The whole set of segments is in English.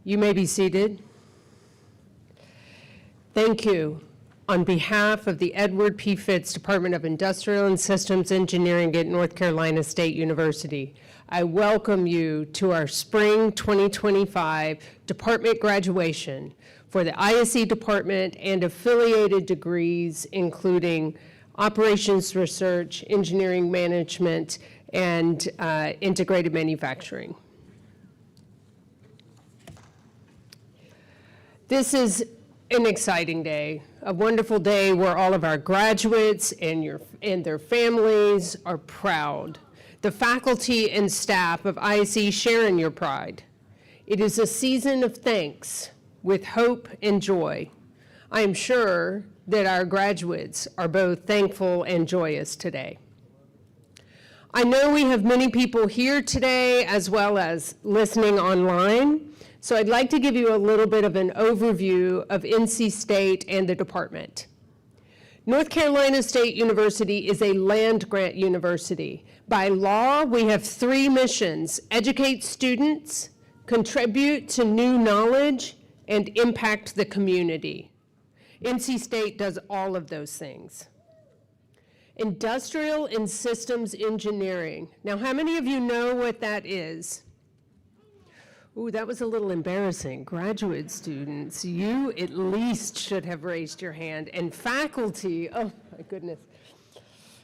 You may be seated. Thank you. On behalf of the Edward P. Fitz Department of Industrial and Systems Engineering at North Carolina State University, I welcome you to our Spring 2025 department graduation for the ISE department and affiliated degrees, including Operations Research, Engineering Management, and Integrated Manufacturing. This is an exciting day, a wonderful day where all of our graduates and their families are proud. The faculty and staff of ISE share in your pride. It is a season of thanks with hope and joy. I am sure that our graduates are both thankful and joyous today. I know we have many people here today as well as listening online. So I'd like to give you a little bit of an overview of NC State and the department. North Carolina State University is a land-grant university. By law, we have three missions: educate students, contribute to new knowledge, and impact the community. NC State does all of those things. Industrial and Systems Engineering. Now, how many of you know what that is? Ooh, that was a little embarrassing. Graduate students, you at least should have raised your hand. And faculty, oh my goodness.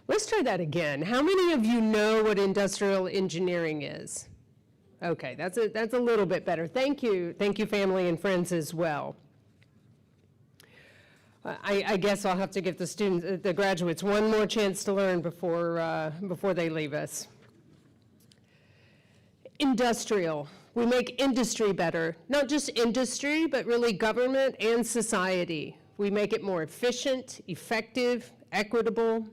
Let's try that again. How many of you know what industrial engineering is? Okay, that's a little bit better. Thank you, family and friends as well. I guess I'll have to give the graduates one more chance to learn before they leave us. Industrial. We make industry better, not just industry, but really government and society. We make it more efficient, effective, equitable,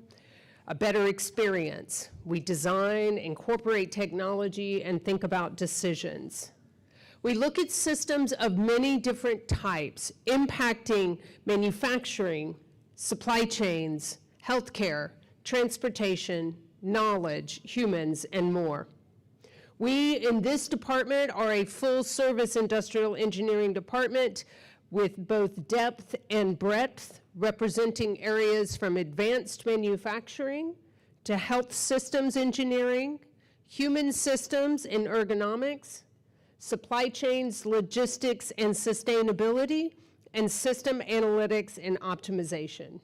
a better experience. We design, incorporate technology, and think about decisions. We look at systems of many different types, impacting manufacturing, supply chains, healthcare, transportation, knowledge, humans, and more. We in this department are a full-service industrial engineering department with both depth and breadth, representing areas from advanced manufacturing to health systems engineering, human systems and ergonomics, supply chains, logistics and sustainability, and system analytics and optimization.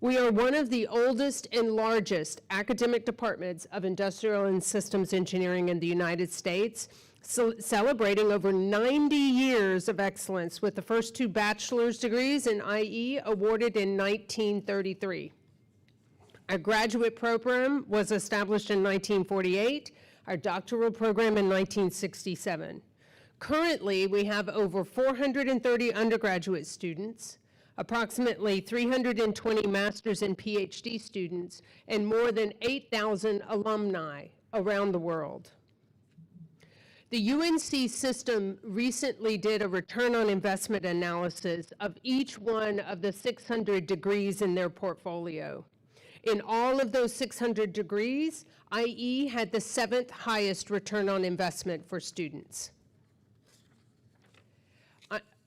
We are one of the oldest and largest academic departments of industrial and systems engineering in the United States, celebrating over 90 years of excellence with the first two bachelor's degrees in IE awarded in 1933. Our graduate program was established in 1948, our doctoral program in 1967. Currently, we have over 430 undergraduate students, approximately 320 master's and PhD students, and more than 8,000 alumni around the world. The UNC system recently did a return on investment analysis of each one of the 600 degrees in their portfolio. In all of those 600 degrees, IE had the 7th highest return on investment for students.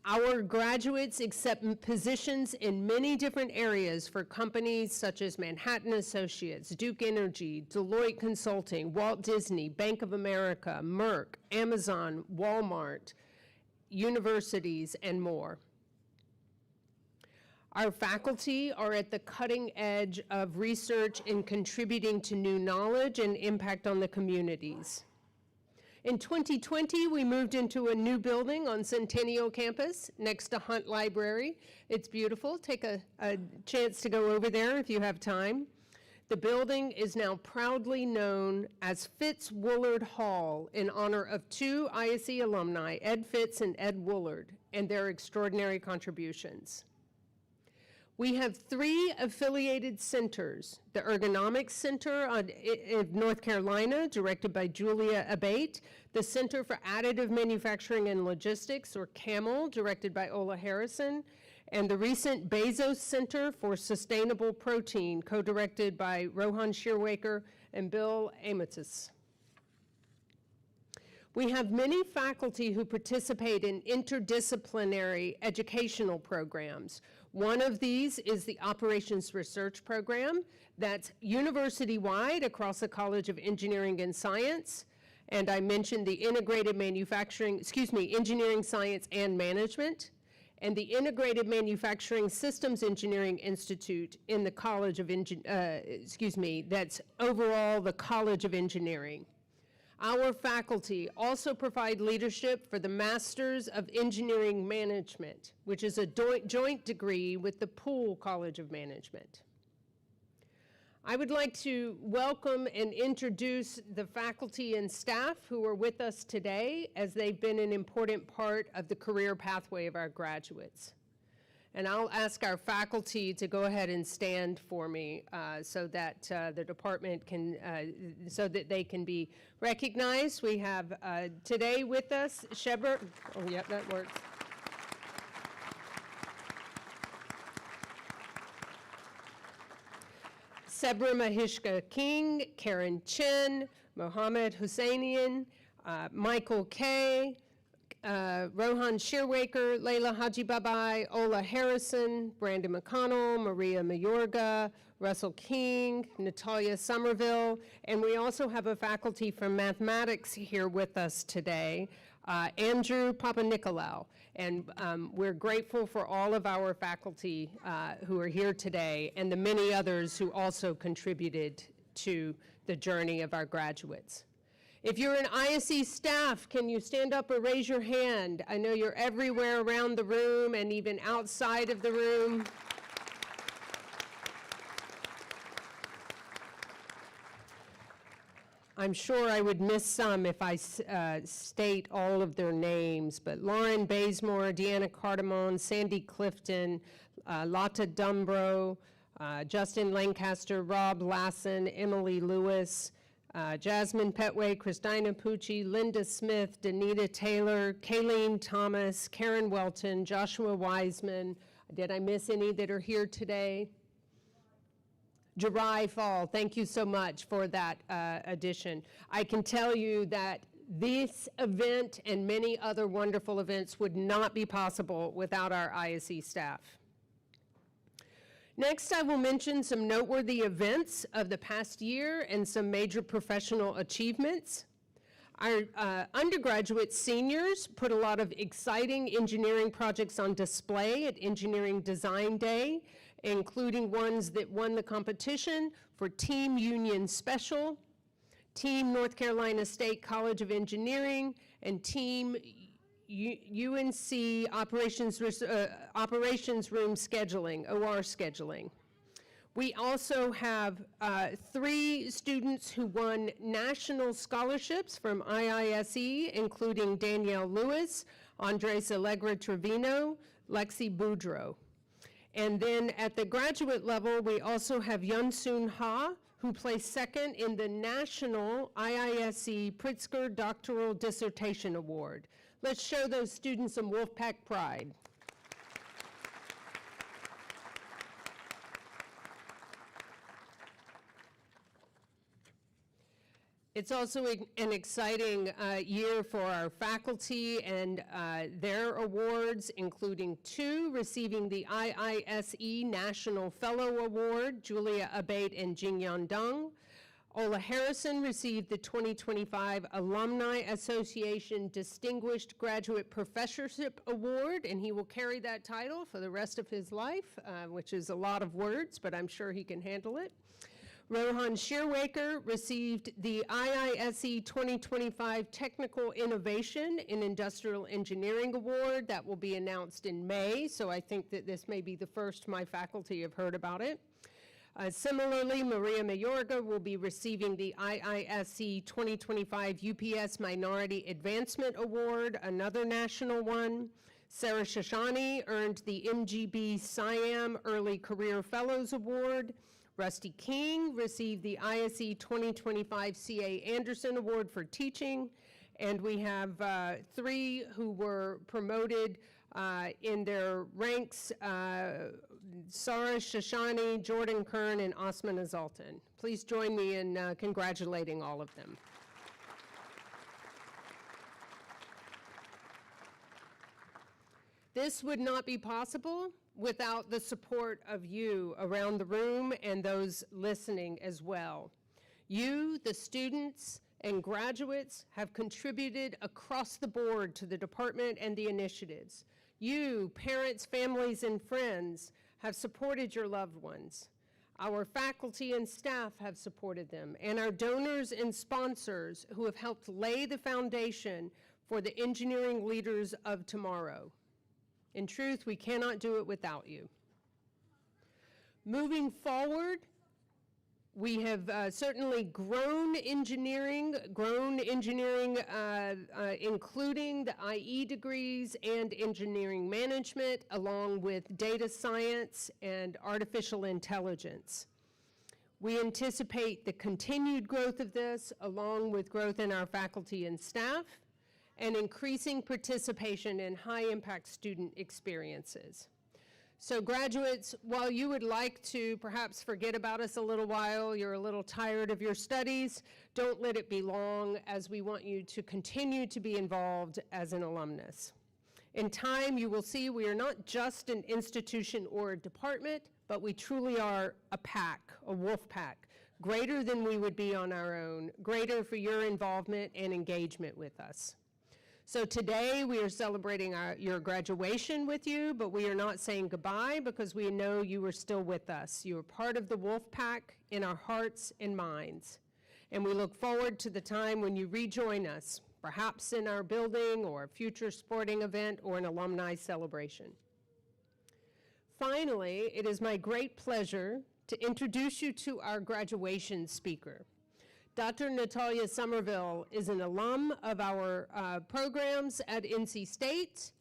Our graduates accept positions in many different areas for companies such as Manhattan Associates, Duke Energy, Deloitte Consulting, Walt Disney, Bank of America, Merck, Amazon, Walmart, universities, and more. Our faculty are at the cutting edge of research in contributing to new knowledge and impact on the communities. In 2020, we moved into a new building on Centennial Campus next to Hunt Library. It's beautiful. Take a chance to go over there if you have time. The building is now proudly known as Fitz Woolard Hall in honor of two ISE alumni, Ed Fitz and Ed Woolard, and their extraordinary contributions. We have 3 affiliated centers: the Ergonomics Center in North Carolina, directed by Julia Abate, the Center for Additive Manufacturing and Logistics, or CAML, directed by Ola Harrison, and the recent Bezos Center for Sustainable Protein, co-directed by Rohan Shearwaker and Bill Amatis. We have many faculty who participate in interdisciplinary educational programs. One of these is the Operations Research Program that's university-wide across the College of Engineering and Science. And I mentioned the Integrated Engineering Science and Management, and the Integrated Manufacturing Systems Engineering Institute in the College of that's overall the College of Engineering. Our faculty also provide leadership for the Masters of Engineering Management, which is a joint degree with the Poole College of Management. I would like to welcome and introduce the faculty and staff who are with us today, as they've been an important part of the career pathway of our graduates. And I'll ask our faculty to go ahead and stand for me so that the department can, so that they can be recognized. We have today with us Shebra, oh yeah, that works. Sebra Mahishka King, Karen Chen, Mohammed Husseinian, Michael Kay, Rohan Shearwaker, Layla Hajibabai, Ola Harrison, Brandon McConnell, Maria Mayorga, Russell King, Natalia Summerville, and we also have a faculty from mathematics here with us today, Andrew Papanikolaou. And we're grateful for all of our faculty who are here today and the many others who also contributed to the journey of our graduates. If you're an ISE staff, can you stand up or raise your hand? I know you're everywhere around the room and even outside of the room. I'm sure I would miss some if I state all of their names, but Lauren Bazemore, Deanna Cardamone, Sandy Clifton, Lotta Dumbro, Justin Lancaster, Rob Lassen, Emily Lewis, Jasmine Petway, Christina Pucci, Linda Smith, Danita Taylor, Kayleen Thomas, Karen Welton, Joshua Wiseman. Did I miss any that are here today? Jirai Fall, thank you so much for that addition. I can tell you that this event and many other wonderful events would not be possible without our ISE staff. Next, I will mention some noteworthy events of the past year and some major professional achievements. Our undergraduate seniors put a lot of exciting engineering projects on display at Engineering Design Day, including ones that won the competition for Team Union Special, Team North Carolina State College of Engineering, and Team UNC Operations Room Scheduling, OR Scheduling. We also have 3 students who won national scholarships from IISE, including Danielle Lewis, Andres Allegra Trevino, Lexi Boudreau. And then at the graduate level, we also have Yunsoon Ha, who placed second in the National IISE Pritzker Doctoral Dissertation Award. Let's show those students some Wolfpack pride. It's also an exciting year for our faculty and their awards, including 2 receiving the IISE National Fellow Award, Julia Abate and Jingyan Deng. Ola Harrison received the 2025 Alumni Association Distinguished Graduate Professorship Award, and he will carry that title for the rest of his life, which is a lot of words, but I'm sure he can handle it. Rohan Shearwaker received the IISE 2025 Technical Innovation in Industrial Engineering Award. That will be announced in May, so I think that this may be the first my faculty have heard about it. Similarly, Maria Mayorga will be receiving the IISE 2025 UPS Minority Advancement Award, another national one. Sarah Shashani earned the MGB Siam Early Career Fellows Award. Rusty King received the ISE 2025 C.A. Anderson Award for Teaching, and we have 3 who were promoted in their ranks, Sarah Shashani, Jordan Kern, and Osman Azaltan. Please join me in congratulating all of them. This would not be possible without the support of you around the room and those listening as well. You, the students and graduates, have contributed across the board to the department and the initiatives. You, parents, families, and friends, have supported your loved ones. Our faculty and staff have supported them, and our donors and sponsors who have helped lay the foundation for the engineering leaders of tomorrow. In truth, we cannot do it without you. Moving forward, we have certainly grown engineering, including the IE degrees and engineering management, along with data science and artificial intelligence. We anticipate the continued growth of this, along with growth in our faculty and staff, and increasing participation in high-impact student experiences. So graduates, while you would like to perhaps forget about us a little while, you're a little tired of your studies, don't let it be long, as we want you to continue to be involved as an alumnus. In time, you will see we are not just an institution or a department, but we truly are a pack, a wolf pack, greater than we would be on our own, greater for your involvement and engagement with us. So today we are celebrating your graduation with you, but we are not saying goodbye because we know you are still with us. You are part of the wolf pack in our hearts and minds. And we look forward to the time when you rejoin us, perhaps in our building or a future sporting event or an alumni celebration. Finally, it is my great pleasure to introduce you to our graduation speaker. Dr. Natalia Summerville is an alum of our programs at NC State.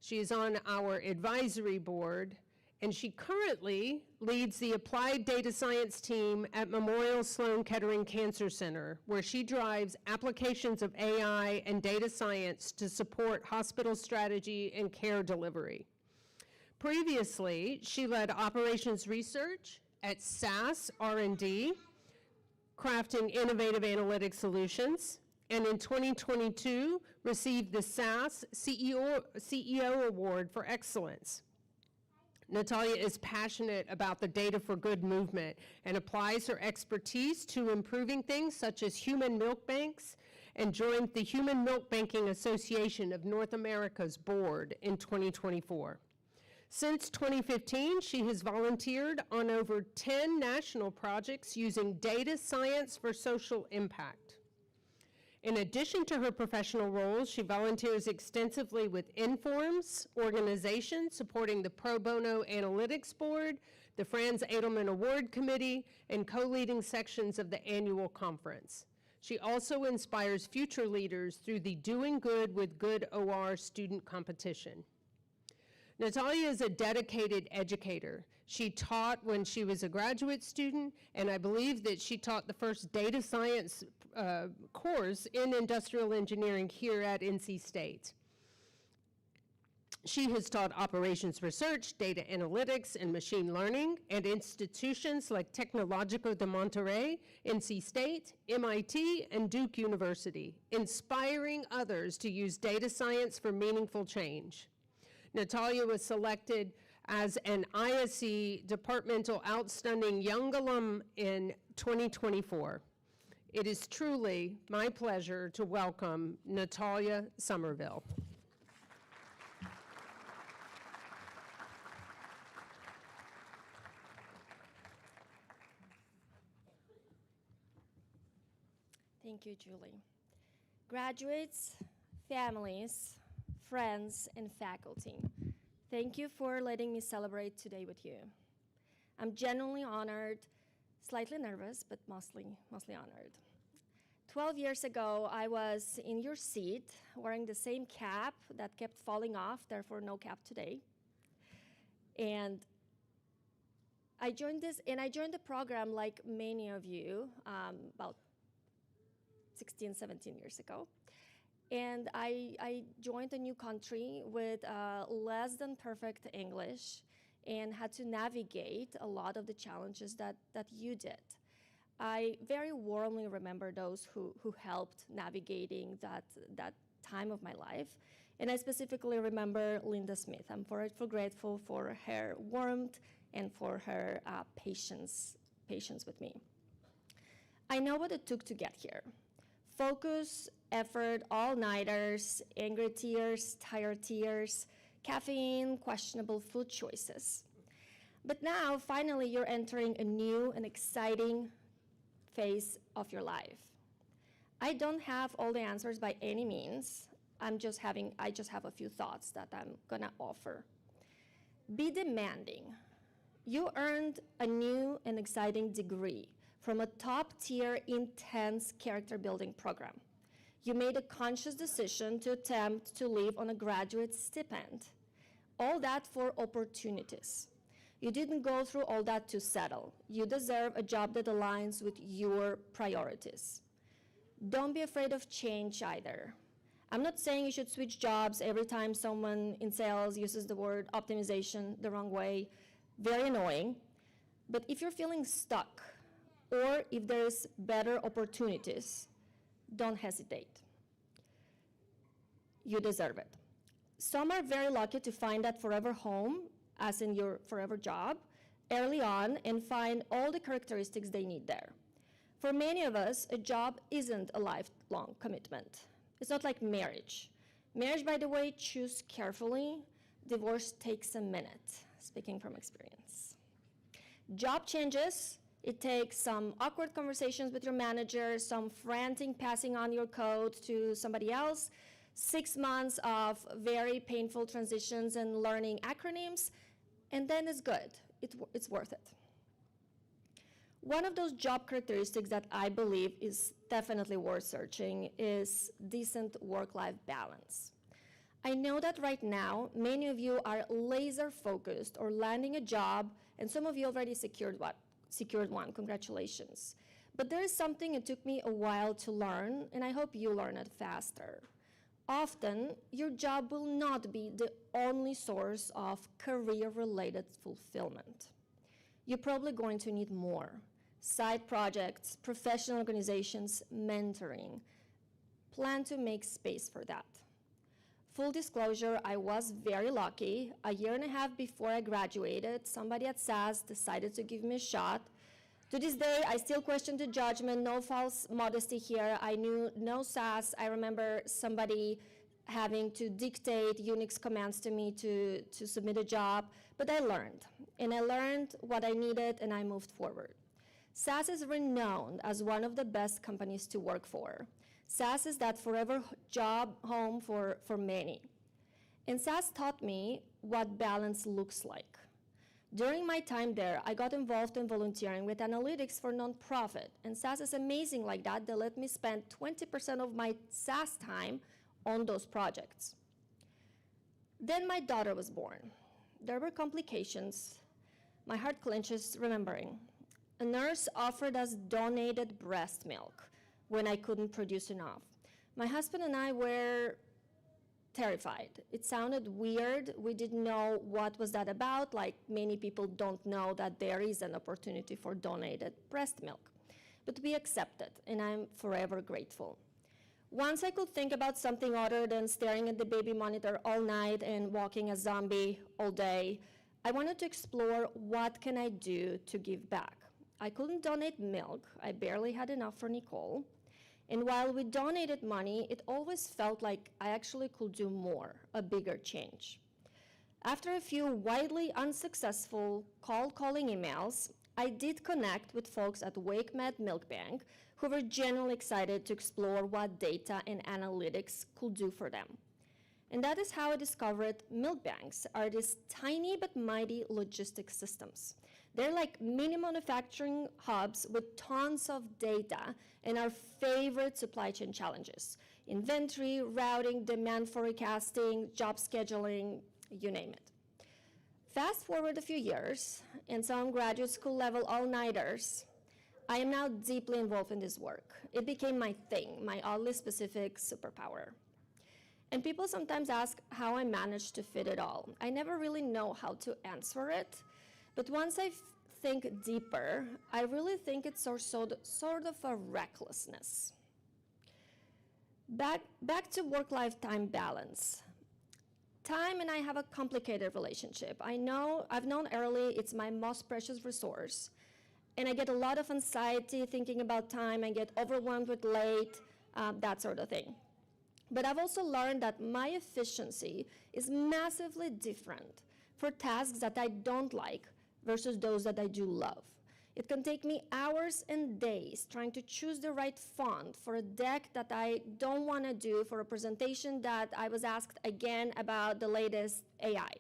She is on our advisory board, and she currently leads the applied data science team at Memorial Sloan Kettering Cancer Center, where she drives applications of AI and data science to support hospital strategy and care delivery. Previously, she led operations research at SAS R&D, crafting innovative analytic solutions, and in 2022 received the SAS CEO Award for Excellence. Natalia is passionate about the data for good movement and applies her expertise to improving things such as human milk banks, and joined the Human Milk Banking Association of North America's board in 2024. Since 2015, she has volunteered on over 10 national projects using data science for social impact. In addition to her professional roles, she volunteers extensively with Inform's organization supporting the Pro Bono Analytics Board, the Franz Edelman Award Committee, and co-leading sections of the annual conference. She also inspires future leaders through the Doing Good with Good OR student competition. Natalia is a dedicated educator. She taught when she was a graduate student, and I believe that she taught the first data science course in industrial engineering here at NC State. She has taught operations research, data analytics, and machine learning at institutions like Tecnológico de Monterrey, NC State, MIT, and Duke University, inspiring others to use data science for meaningful change. Natalia was selected as an ISE Departmental Outstanding Young Alum in 2024. It is truly my pleasure to welcome Natalia Summerville. Thank you, Julie. Graduates, families, friends, and faculty, thank you for letting me celebrate today with you. I'm genuinely honored, slightly nervous, but mostly honored. 12 years ago, I was in your seat wearing the same cap that kept falling off, therefore no cap today. And I joined the program like many of you about 16, 17 years ago. And I joined a new country with less than perfect English and had to navigate a lot of the challenges that you did. I very warmly remember those who helped navigating that time of my life. And I specifically remember Linda Smith. I'm forever grateful for her warmth and for her patience with me. I know what it took to get here. Focus, effort, all-nighters, angry tears, tired tears, caffeine, questionable food choices. But now, finally, you're entering a new and exciting phase of your life. I don't have all the answers by any means. I just have a few thoughts that I'm gonna offer. Be demanding. You earned a new and exciting degree from a top-tier, intense character-building program. You made a conscious decision to attempt to live on a graduate stipend. All that for opportunities. You didn't go through all that to settle. You deserve a job that aligns with your priorities. Don't be afraid of change either. I'm not saying you should switch jobs every time someone in sales uses the word optimization the wrong way. Very annoying. But if you're feeling stuck, or if there's better opportunities, don't hesitate. You deserve it. Some are very lucky to find that forever home, as in your forever job, early on and find all the characteristics they need there. For many of us, a job isn't a lifelong commitment. It's not like marriage. Marriage, by the way, choose carefully. Divorce takes a minute, speaking from experience. Job changes. It takes some awkward conversations with your manager, some frantic passing on your code to somebody else, 6 months of very painful transitions and learning acronyms, and then it's good. It's worth it. One of those job characteristics that I believe is definitely worth searching is decent work-life balance. I know that right now, many of you are laser focused or landing a job, and some of you already secured one, congratulations. But there is something it took me a while to learn, and I hope you learn it faster. Often, your job will not be the only source of career-related fulfillment. You're probably going to need more. Side projects, professional organizations, mentoring. Plan to make space for that. Full disclosure, I was very lucky. A year and a half before I graduated, somebody at SAS decided to give me a shot. To this day, I still question the judgment, no false modesty here. I knew no SAS. I remember somebody having to dictate Unix commands to me to submit a job, but I learned. And I learned what I needed, and I moved forward. SAS is renowned as one of the best companies to work for. SAS is that forever job home for many. And SAS taught me what balance looks like. During my time there, I got involved in volunteering with analytics for nonprofit, and SAS is amazing like that. They let me spend 20% of my SAS time on those projects. Then my daughter was born. There were complications. My heart clenches remembering. A nurse offered us donated breast milk when I couldn't produce enough. My husband and I were terrified. It sounded weird. We didn't know what was that about, like many people don't know that there is an opportunity for donated breast milk. But we accepted, and I'm forever grateful. Once I could think about something other than staring at the baby monitor all night and walking a zombie all day, I wanted to explore what can I do to give back. I couldn't donate milk. I barely had enough for Nicole. And while we donated money, it always felt like I actually could do more, a bigger change. After a few widely unsuccessful cold-calling emails, I did connect with folks at WakeMed Milk Bank who were genuinely excited to explore what data and analytics could do for them. And that is how I discovered milk banks are these tiny but mighty logistics systems. They're like mini manufacturing hubs with tons of data and our favorite supply chain challenges: inventory, routing, demand forecasting, job scheduling, you name it. Fast forward a few years, and some graduate school level all-nighters, I am now deeply involved in this work. It became my thing, my oddly specific superpower. And people sometimes ask how I managed to fit it all. I never really know how to answer it, but once I think deeper, I really think it's sort of a recklessness. Back to work-life time balance. time and I have a complicated relationship. I've known early it's my most precious resource, and I get a lot of anxiety thinking about time. I get overwhelmed with late, that sort of thing. But I've also learned that my efficiency is massively different for tasks that I don't like versus those that I do love. It can take me hours and days trying to choose the right font for a deck that I don't want to do for a presentation that I was asked again about the latest AI.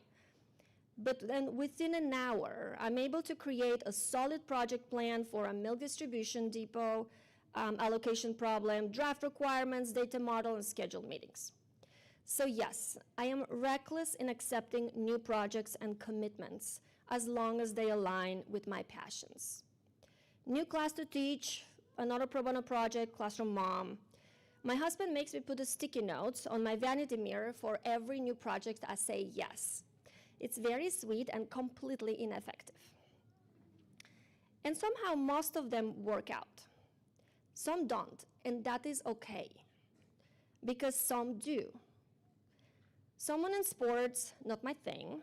But then within an hour, I'm able to create a solid project plan for a milk distribution depot, allocation problem, draft requirements, data model, and scheduled meetings. So yes, I am reckless in accepting new projects and commitments as long as they align with my passions. New class to teach, another pro bono project, classroom mom. My husband makes me put the sticky notes on my vanity mirror for every new project I say yes. It's very sweet and completely ineffective. And somehow most of them work out. Some don't, and that is okay, because some do. Someone in sports, not my thing,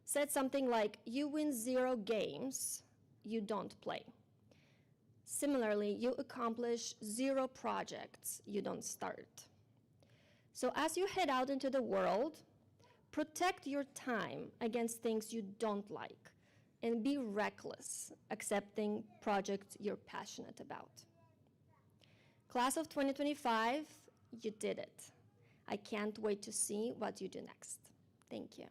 said something like, you win 0 games, you don't play. Similarly, you accomplish 0 projects, you don't start. So as you head out into the world, protect your time against things you don't like, and be reckless accepting projects you're passionate about. Class of 2025, you did it. I can't wait to see what you do next. Thank you.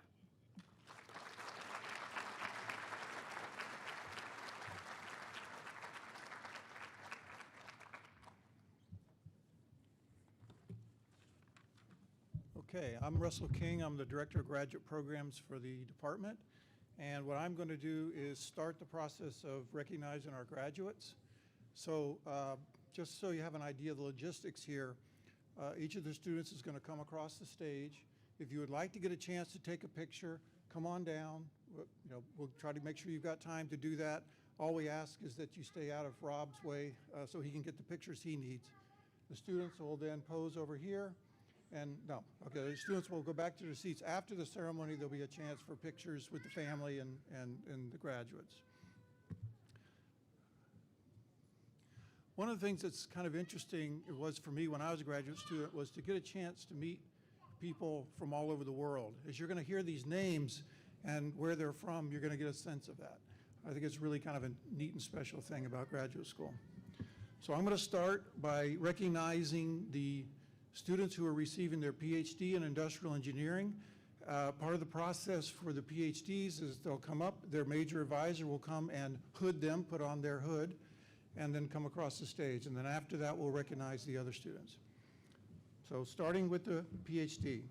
Okay, I'm Russell King. I'm the Director of Graduate Programs for the department. And what I'm going to do is start the process of recognizing our graduates. So just so you have an idea of the logistics here, each of the students is going to come across the stage. If you would like to get a chance to take a picture, come on down. We'll try to make sure you've got time to do that. All we ask is that you stay out of Rob's way so he can get the pictures he needs. The students will then pose over here. The students will go back to their seats. After the ceremony, there'll be a chance for pictures with the family and the graduates. One of the things that's kind of interesting, it was for me when I was a graduate student, was to get a chance to meet people from all over the world. As you're going to hear these names and where they're from, you're going to get a sense of that. I think it's really kind of a neat and special thing about graduate school. So I'm going to start by recognizing the students who are receiving their PhD in industrial engineering. Part of the process for the PhDs is they'll come up, their major advisor will come and hood them, put on their hood, and then come across the stage. And then after that, we'll recognize the other students. So starting with the PhD.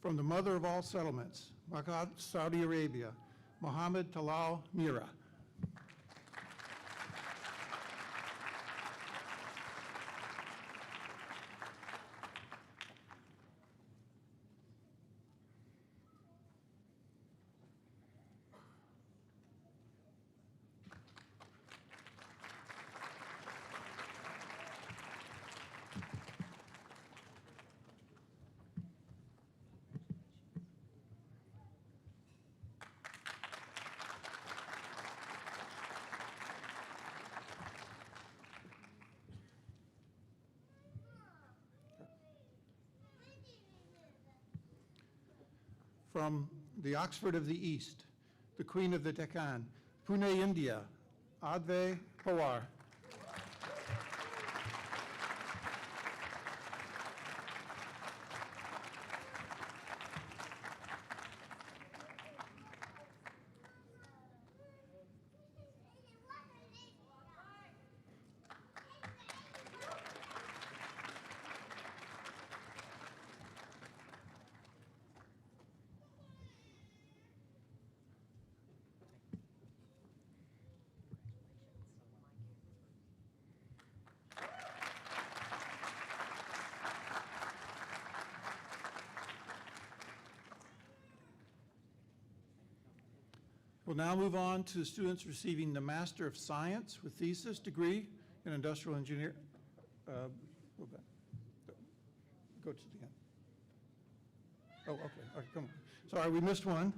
From the mother of all settlements, Makkah, Saudi Arabia, Mohammed Talal Mira. From the Oxford of the East, the Queen of the Deccan, Pune, India, Adve Pawar. We'll now move on to students receiving the Master of Science with thesis degree in industrial engineering. Go to the end. Oh, okay, all right, come on. Sorry, we missed one.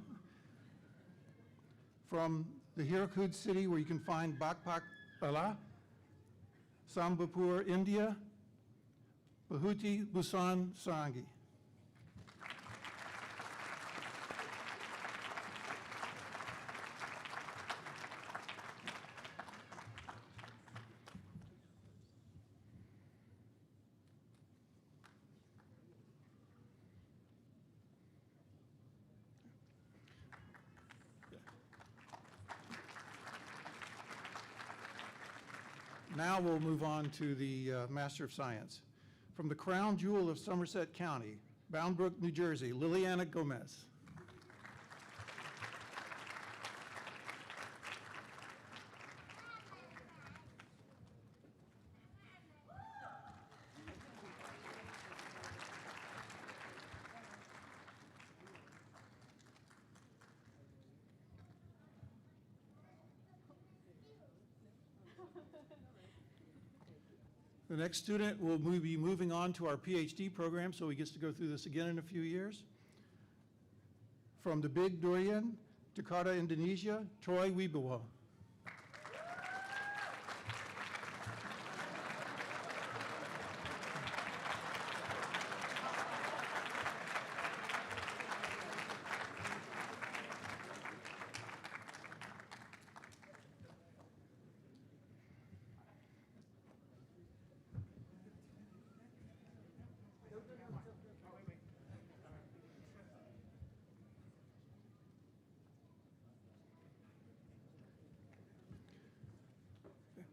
From the Hirakud city where you can find Bakpak Bala, Sambapur, India, Bahuti Busan Sarangi. Now we'll move on to the Master of Science. From the crown jewel of Somerset County, Bound Brook, New Jersey, Liliana Gomez. The next student will be moving on to our PhD program, so he gets to go through this again in a few years. From the Big Durian, Jakarta, Indonesia, Troy Wibowo.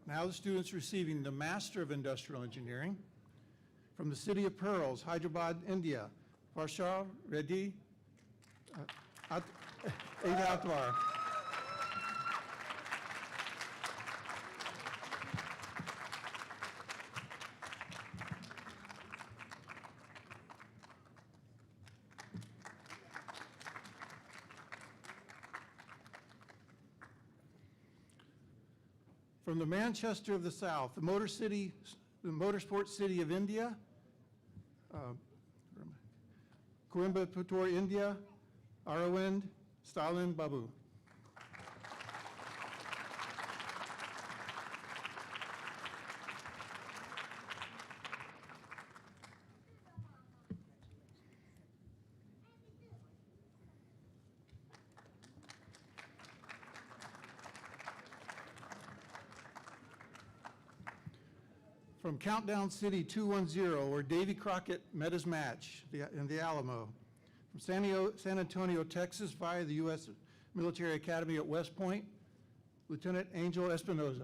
Now the students receiving the Master of Industrial Engineering from the City of Pearls, Hyderabad, India, Parshar Reddy Atwar. From the Manchester of the South, the motorsport city of India, Coimbatore, India, Aravind Stalin Babu. From Countdown City 210, where Davy Crockett met his match in the Alamo. From San Antonio, Texas, via the U.S. Military Academy at West Point, Lieutenant Angel Espinoza.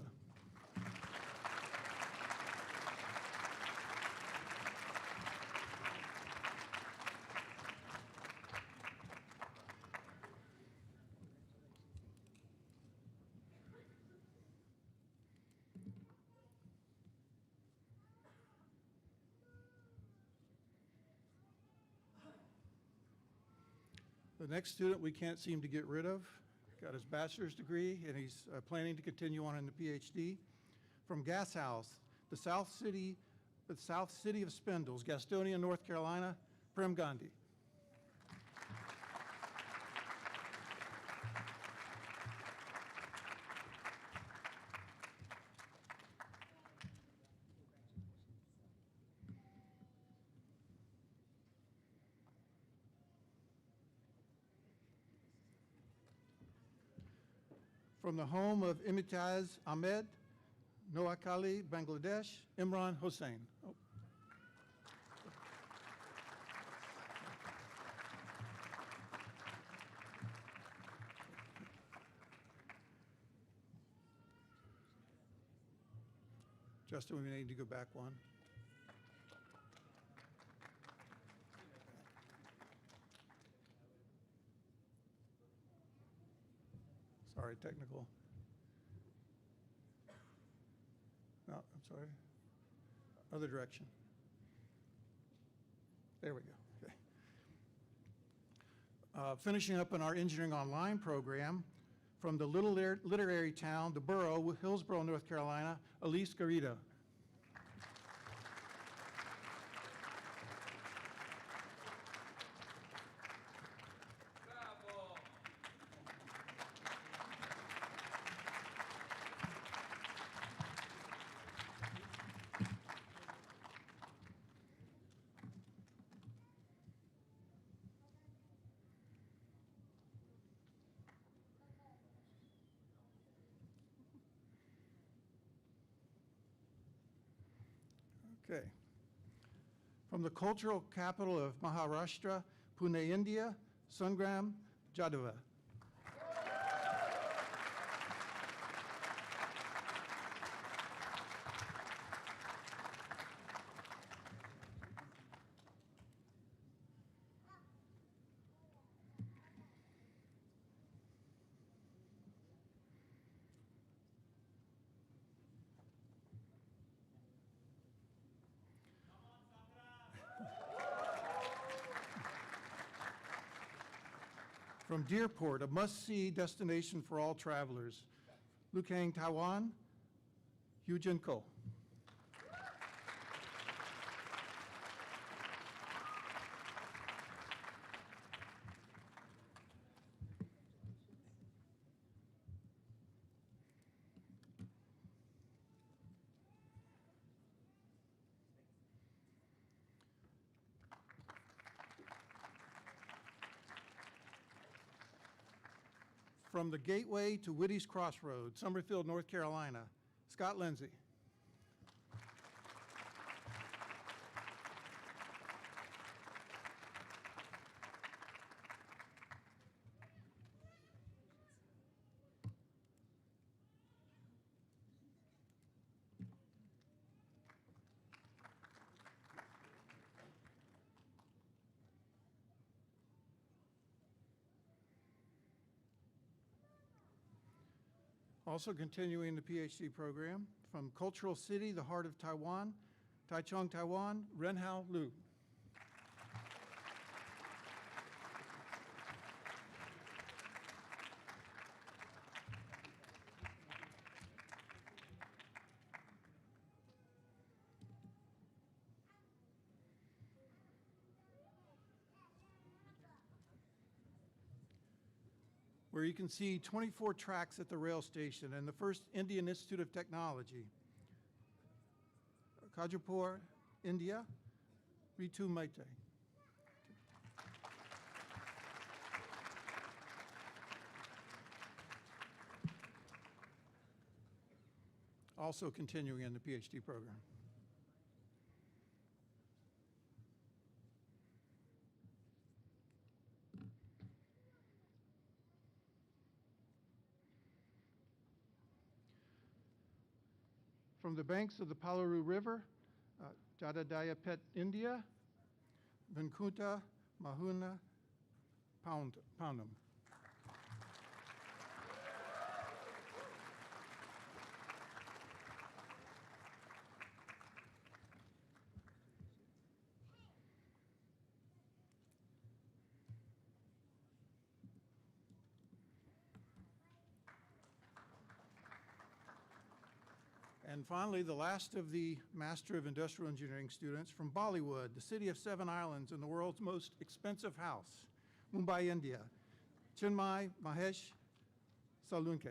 The next student we can't seem to get rid of, got his bachelor's degree, and he's planning to continue on in the PhD. From Gas House, the South City of Spindles, Gastonia, North Carolina, Prem Gandhi. From the home of Imtiaz Ahmed, Noakhali, Bangladesh, Imran Hossain. Oh. Justin, we may need to go back one. Sorry, technical. No, I'm sorry. Other direction. There we go. Okay. Finishing up in our Engineering Online program, from the little literary town, the borough, Hillsborough, North Carolina, Elise Garrido. Okay. From the cultural capital of Maharashtra, Pune, India, Sangram Jadava. From Deerport, a must-see destination for all travelers, Lukang, Taiwan, Yujin Ko. From the Gateway to Whitty's Crossroads, Summerfield, North Carolina, Scott Lindsay. Also continuing the PhD program, from Cultural City, the heart of Taiwan, Taichung, Taiwan, Renhao Liu. Where you can see 24 tracks at the rail station and the first Indian Institute of Technology. Kajapur, India, Ritu Maite. Also continuing in the PhD program. From the banks of the Palaru River, Jadadaya Pet, India, Venkuta Mahuna Poundam. And finally, the last of the Master of Industrial Engineering students from Bollywood, the city of 7 islands and the world's most expensive house, Mumbai, India, Chinmay Mahesh Salunke.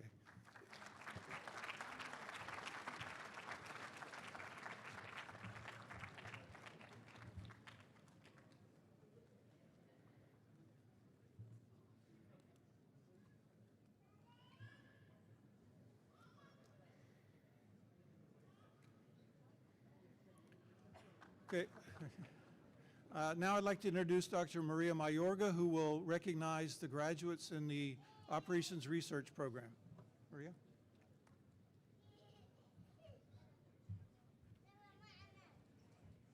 Okay. Now I'd like to introduce Dr. Maria Mayorga, who will recognize the graduates in the Operations Research Program. Maria?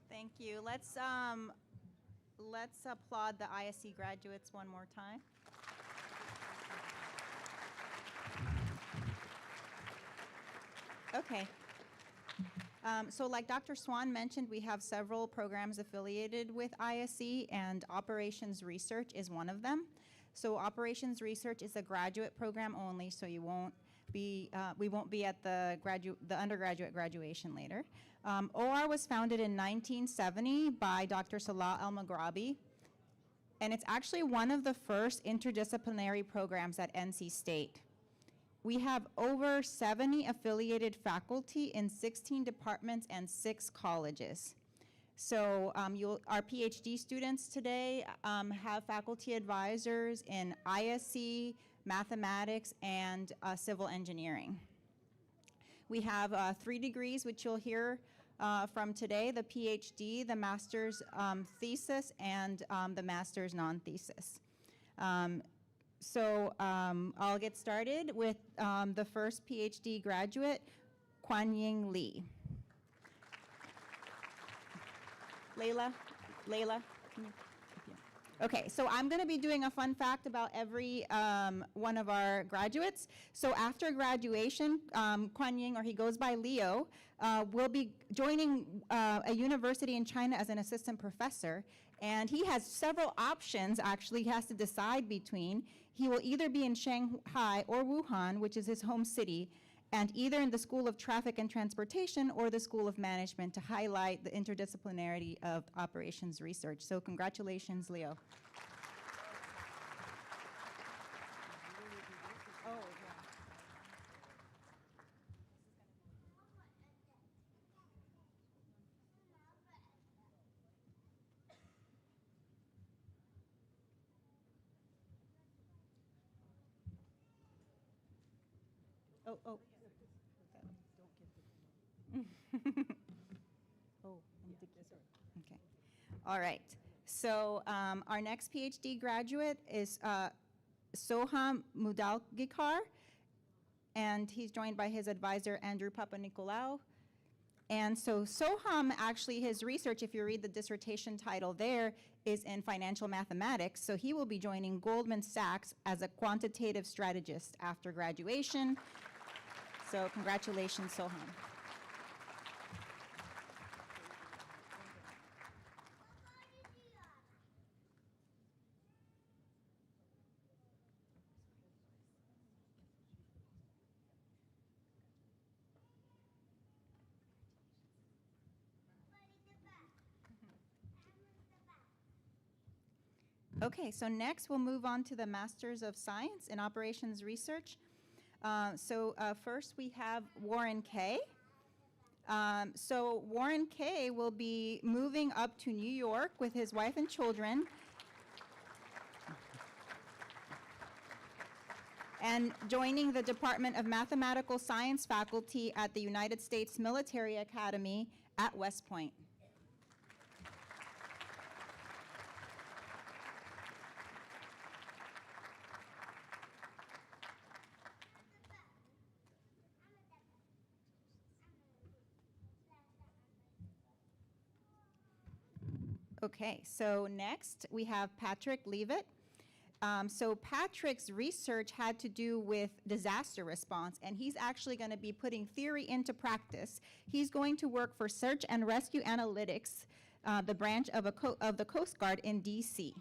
Thank you. Let's applaud the ISE graduates one more time. Okay. So like Dr. Swan mentioned, we have several programs affiliated with ISE, and Operations Research is one of them. So Operations Research is a graduate program only, so you won't be, we won't be at the undergraduate graduation later. OR was founded in 1970 by Dr. Salah Al-Maghrabi, and it's actually one of the first interdisciplinary programs at NC State. We have over 70 affiliated faculty in 16 departments and 6 colleges. So our PhD students today have faculty advisors in ISE, mathematics, and civil engineering. We have 3 degrees, which you'll hear from today, the PhD, the master's thesis, and the master's non-thesis. I'll get started with the first PhD graduate, Kuan-Ying Lee. Layla, can you? Okay, so I'm going to be doing a fun fact about every one of our graduates. So after graduation, Kuan-Ying, or he goes by Leo, will be joining a university in China as an assistant professor. And he has several options, actually, he has to decide between. He will either be in Shanghai or Wuhan, which is his home city, and either in the School of Traffic and Transportation or the School of Management to highlight the interdisciplinarity of operations research. So congratulations, Leo. Oh. Okay. All right. So our next PhD graduate is Soham Mudalgikar, and he's joined by his advisor, Andrew Papanikolaou. And so Soham, actually, his research, if you read the dissertation title there, is in financial mathematics. So he will be joining Goldman Sachs as a quantitative strategist after graduation. So congratulations, Soham. Okay, so next we'll move on to the Masters of Science in Operations Research. First we have Warren Kay. So Warren Kay will be moving up to New York with his wife and children and joining the Department of Mathematical Science faculty at the United States Military Academy at West Point. Okay, so next we have Patrick Leavitt. So Patrick's research had to do with disaster response, and he's actually going to be putting theory into practice. He's going to work for Search and Rescue Analytics, the branch of the Coast Guard in DC.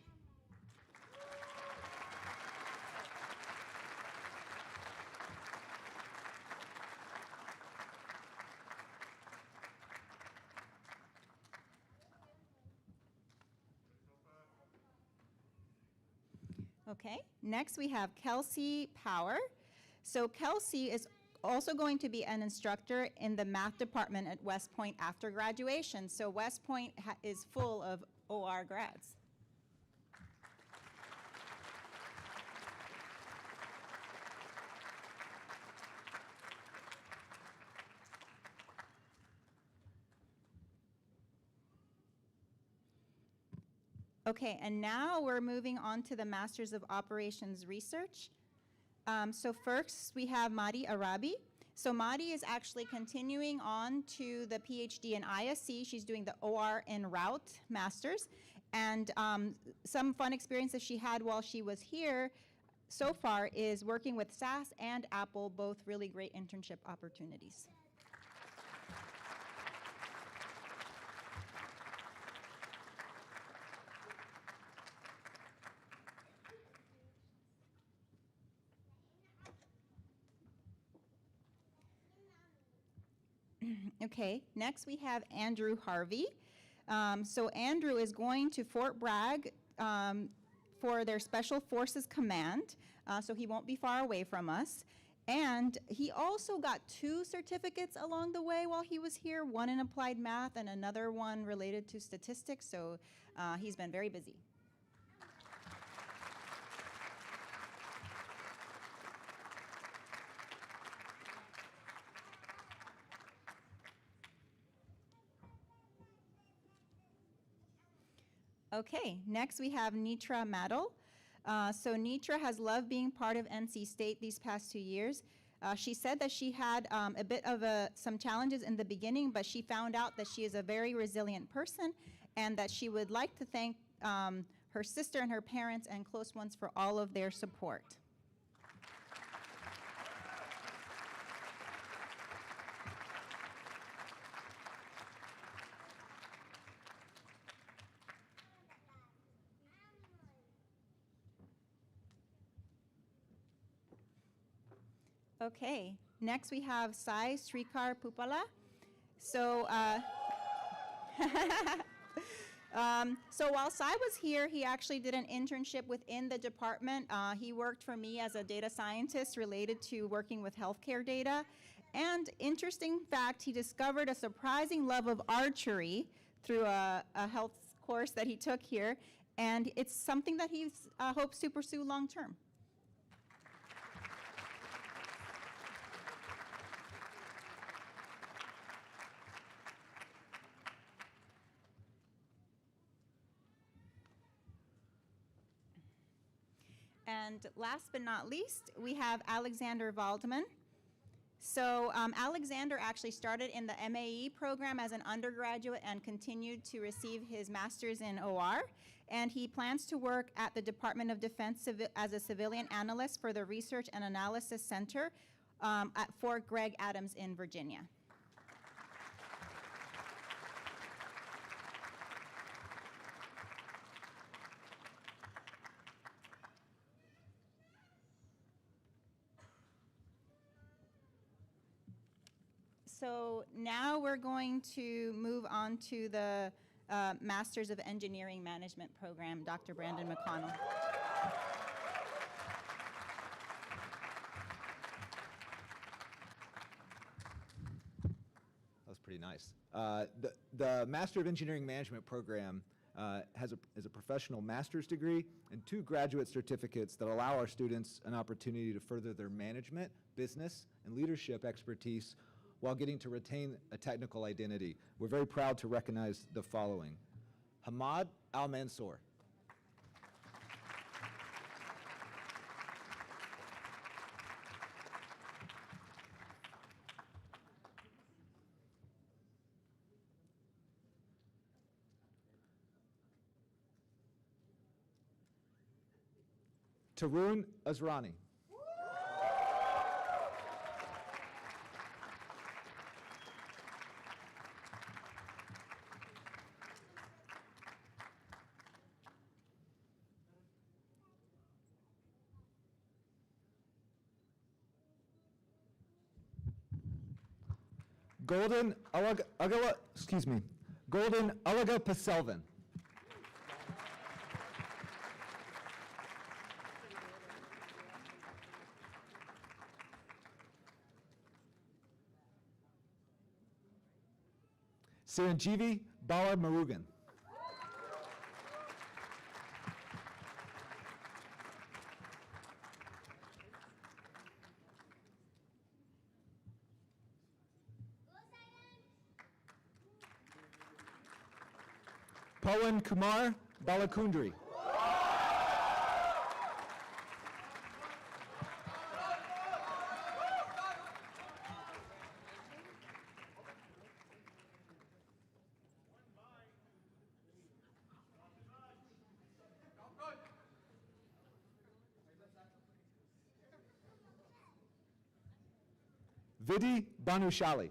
Okay, next we have Kelsey Power. So Kelsey is also going to be an instructor in the math department at West Point after graduation. So West Point is full of OR grads. Okay, and now we're moving on to the Masters of Operations Research. So first we have Madi Arabi. So Madi is actually continuing on to the PhD in ISE. She's doing the OR en route Masters. And some fun experiences she had while she was here so far is working with SAS and Apple, both really great internship opportunities. Okay, next we have Andrew Harvey. So Andrew is going to Fort Bragg for their Special Forces Command, so he won't be far away from us. And he also got 2 certificates along the way while he was here, one in applied math and another one related to statistics, so he's been very busy. Okay, next we have Nitra Madel. So Nitra has loved being part of NC State these past 2 years. She said that she had a bit of some challenges in the beginning, but she found out that she is a very resilient person and that she would like to thank her sister and her parents and close ones for all of their support. Okay, next we have Sai Srikar Pupala. So, so while Sai was here, he actually did an internship within the department. He worked for me as a data scientist related to working with healthcare data. And interesting fact, he discovered a surprising love of archery through a health course that he took here. And it's something that he hopes to pursue long term. And last but not least, we have Alexander Waldman. So Alexander actually started in the MAE program as an undergraduate and continued to receive his master's in OR. And he plans to work at the Department of Defense as a civilian analyst for the Research and Analysis Center at Fort Gregg Adams in Virginia. So now we're going to move on to the Masters of Engineering Management program, Dr. Brandon McConnell. That was pretty nice. The Master of Engineering Management program is a professional master's degree and 2 graduate certificates that allow our students an opportunity to further their management, business, and leadership expertise while getting to retain a technical identity. We're very proud to recognize the following. Hamad Al-Mansour. Tarun Azrani. Golden Ulaga Paselvan. Saranjeevi Bala Murugan. Pawan Kumar Balakundri. Vidhi Banushali.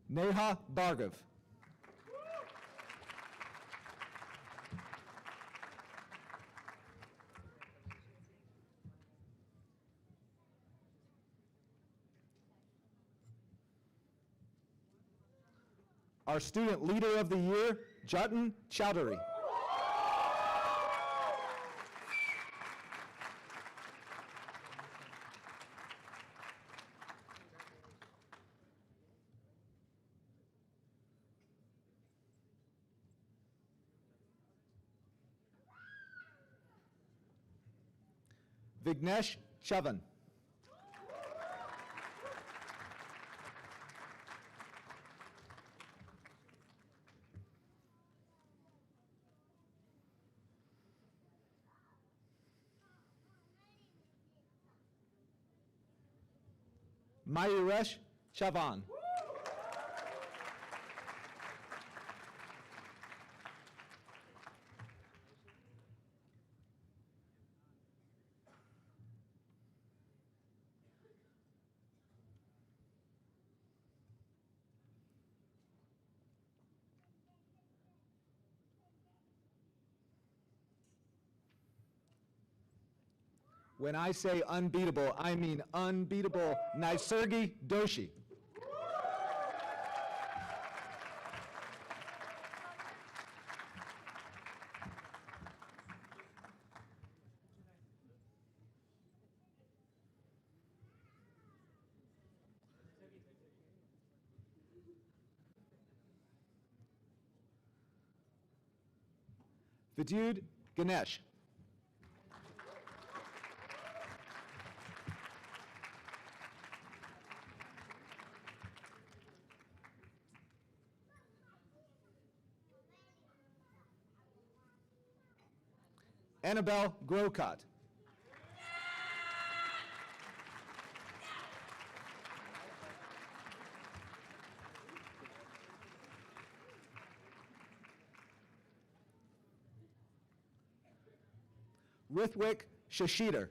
Neha Bhargav. Our Student Leader of the Year, Jatin Chowdhury. Vignesh Chavan. Mayuresh Chavan. When I say unbeatable, I mean unbeatable. Naisergi Doshi. Vidyud Ganesh. Annabelle Grocott. Rithwik Shashidar.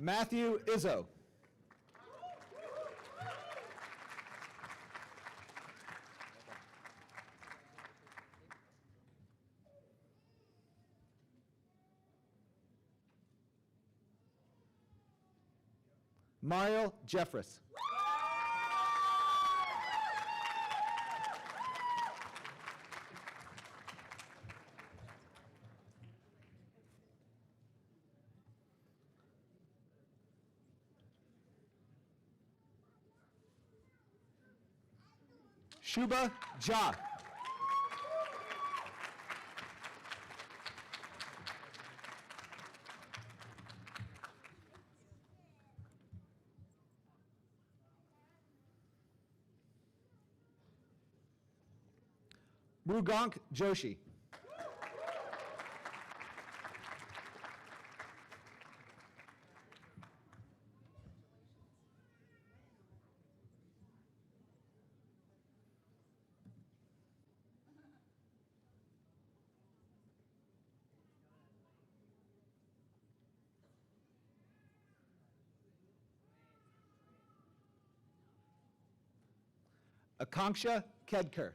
Matthew Izzo. Mario Jeffress. Shuba Jha. Mugank Joshi. Akanksha Kedkar.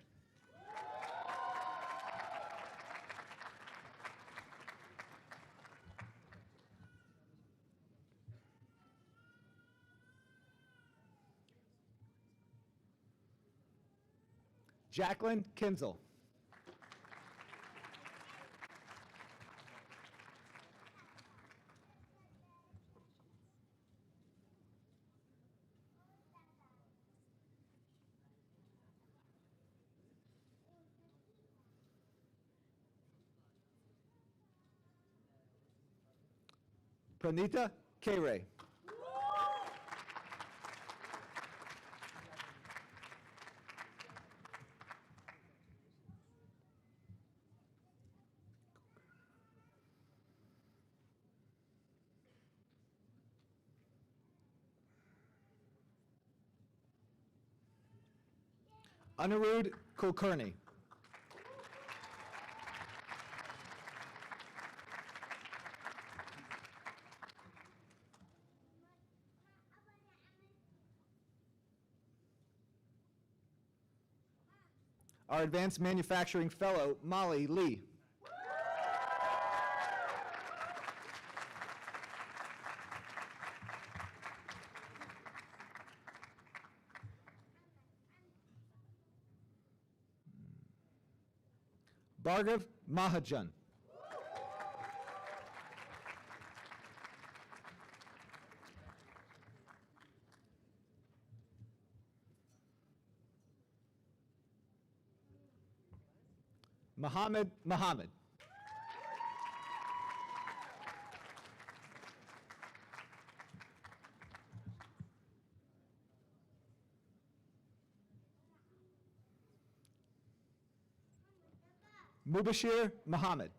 Jacqueline Kinzel. Pranita K-Ray. Anirudh Kulkarni. Our Advanced Manufacturing Fellow, Molly Lee. Bhargav Mahajan. Muhammad Muhammad. Mubashir Muhammad.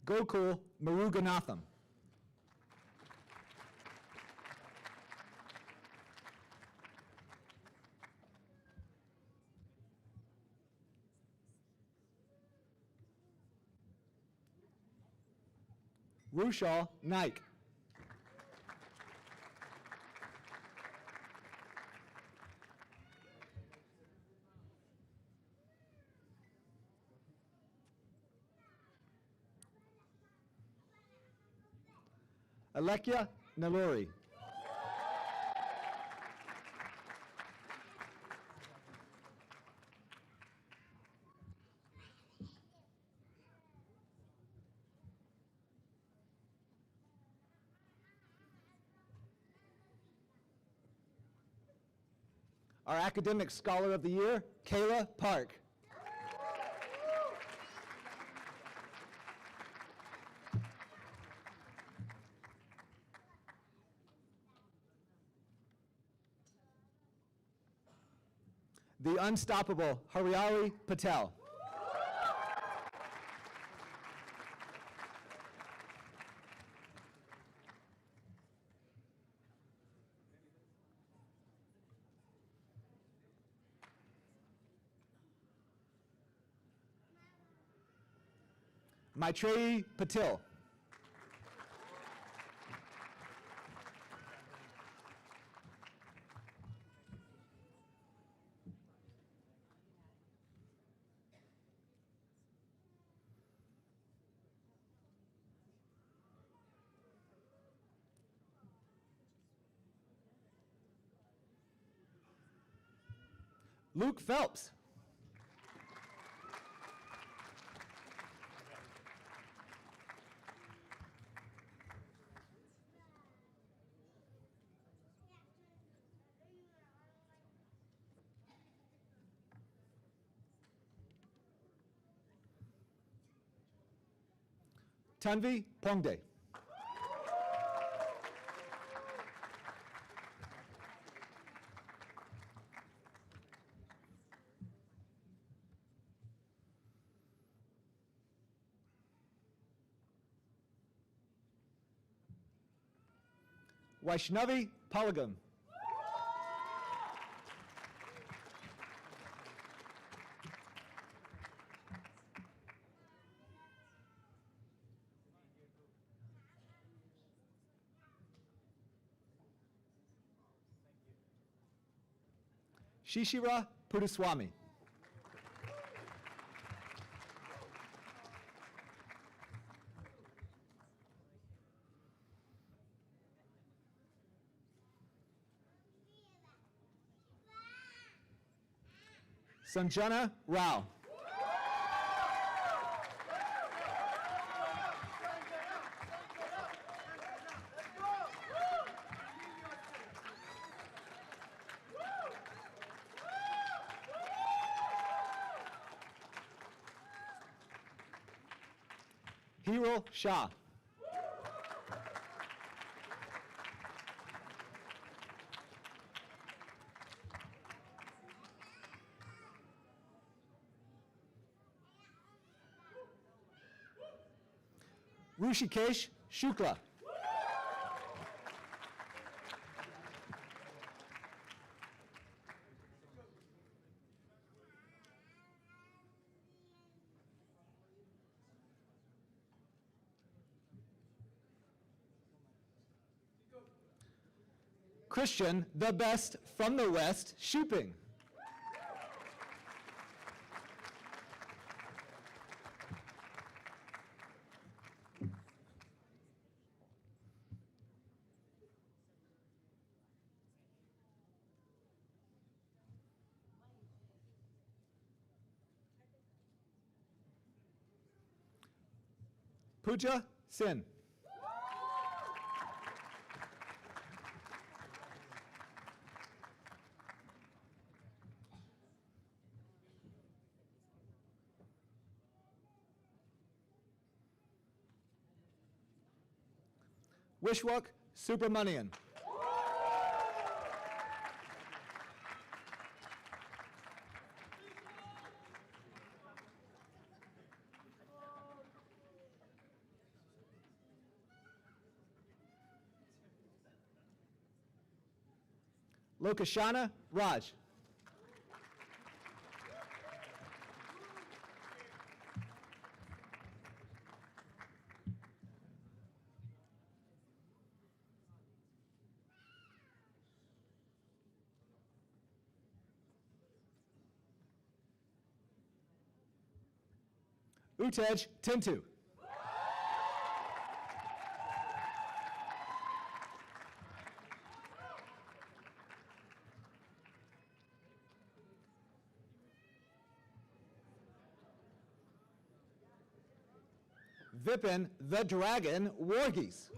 Gokul Maruganatham. Rushal Naik. Alekia Nalori. Our Academic Scholar of the Year, Kayla Park. The unstoppable Hariali Patel. Maitreyi Patil. Luke Phelps. Tanvi Pongde. Vaishnavi Palagam. Shishira Puduswamy. Sanjana Rao. Hero Shah. Rushikesh Shukla. Christian, the best from the West, Shuping. Pooja Sin. Wishwak Subramanian. Lokashana Raj. Utej Tintu. Vipin the Dragon Wargis.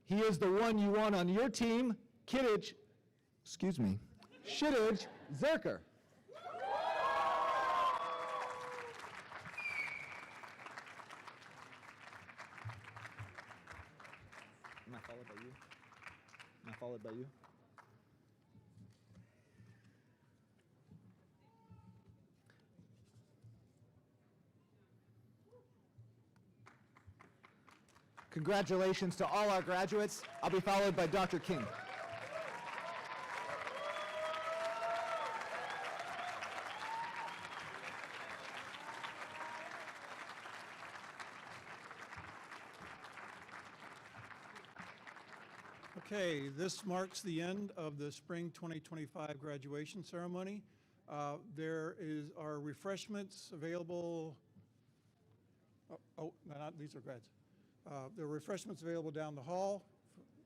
He is the one you want on your team, Shidij Zerker. Am I followed by you? Am I followed by you? Congratulations to all our graduates. I'll be followed by Dr. King. Okay, this marks the end of the spring 2025 graduation ceremony. There are refreshments available. These are grads. There are refreshments available down the hall.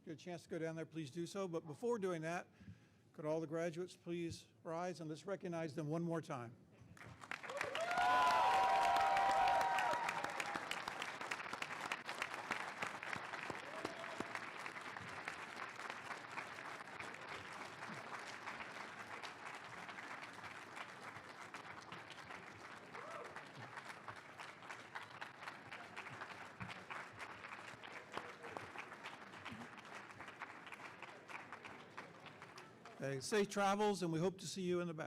Get a chance to go down there, please do so. But before doing that, could all the graduates please rise and let's recognize them one more time. Safe travels, and we hope to see you in the back.